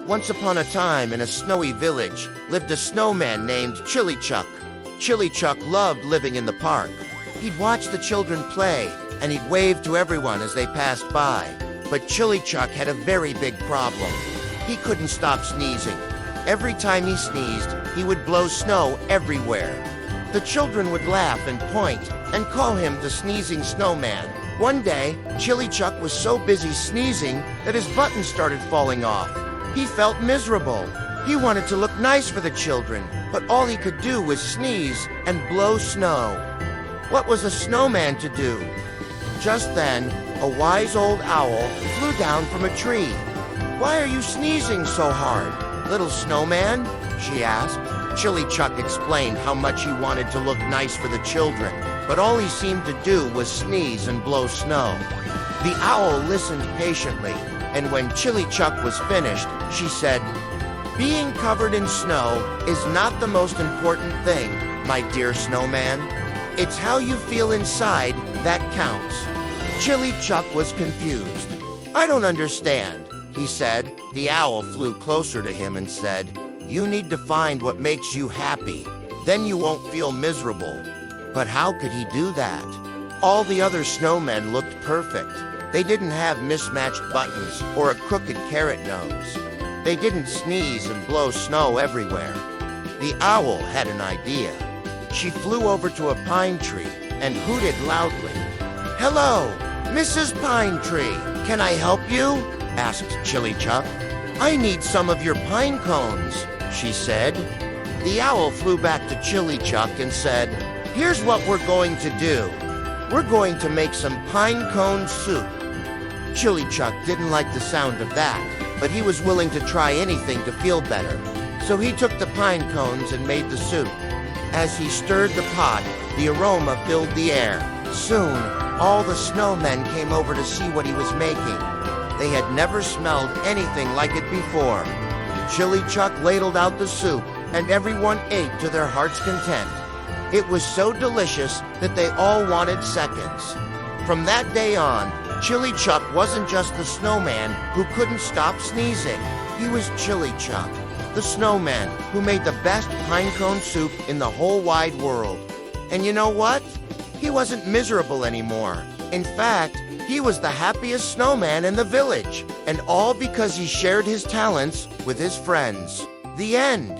Once upon a time, in a snowy village, lived a snowman named Chili Chuck. Chili Chuck loved living in the park. He'd watch the children play, and he'd wave to everyone as they passed by. But Chili Chuck had a very big problem. He couldn't stop sneezing. Every time he sneezed, he would blow snow everywhere. The children would laugh and point, and call him the sneezing snowman. One day, Chili Chuck was so busy sneezing that his buttons started falling off. He felt miserable. He wanted to look nice for the children, but all he could do was sneeze and blow snow. What was a snowman to do? Just then, a wise old owl flew down from a tree. "Why are you sneezing so hard, little snowman?" she asked. Chili Chuck explained how much he wanted to look nice for the children, but all he seemed to do was sneeze and blow snow. The owl listened patiently, and when Chili Chuck was finished, she said, "Being covered in snow is not the most important thing, my dear snowman. It's how you feel inside that counts." Chili Chuck was confused. "I don't understand," he said. The owl flew closer to him and said, "You need to find what makes you happy. Then you won't feel miserable." But how could he do that? All the other snowmen looked perfect. They didn't have mismatched buttons or a crooked carrot nose. They didn't sneeze and blow snow everywhere. The owl had an idea. She flew over to a pine tree and hooted loudly. "Hello, Mrs. Pine Tree. Can I help you?" asked Chili Chuck. "I need some of your pine cones," she said. The owl flew back to Chili Chuck and said, "Here's what we're going to do. We're going to make some pine cone soup." Chili Chuck didn't like the sound of that, but he was willing to try anything to feel better. So he took the pine cones and made the soup. As he stirred the pot, the aroma filled the air. Soon, all the snowmen came over to see what he was making. They had never smelled anything like it before. Chili Chuck ladled out the soup, and everyone ate to their heart's content. It was so delicious that they all wanted seconds. From that day on, Chili Chuck wasn't just the snowman who couldn't stop sneezing. He was Chili Chuck, the snowman who made the best pinecone soup in the whole wide world. And you know what? He wasn't miserable anymore. In fact, he was the happiest snowman in the village, and all because he shared his talents with his friends. The end.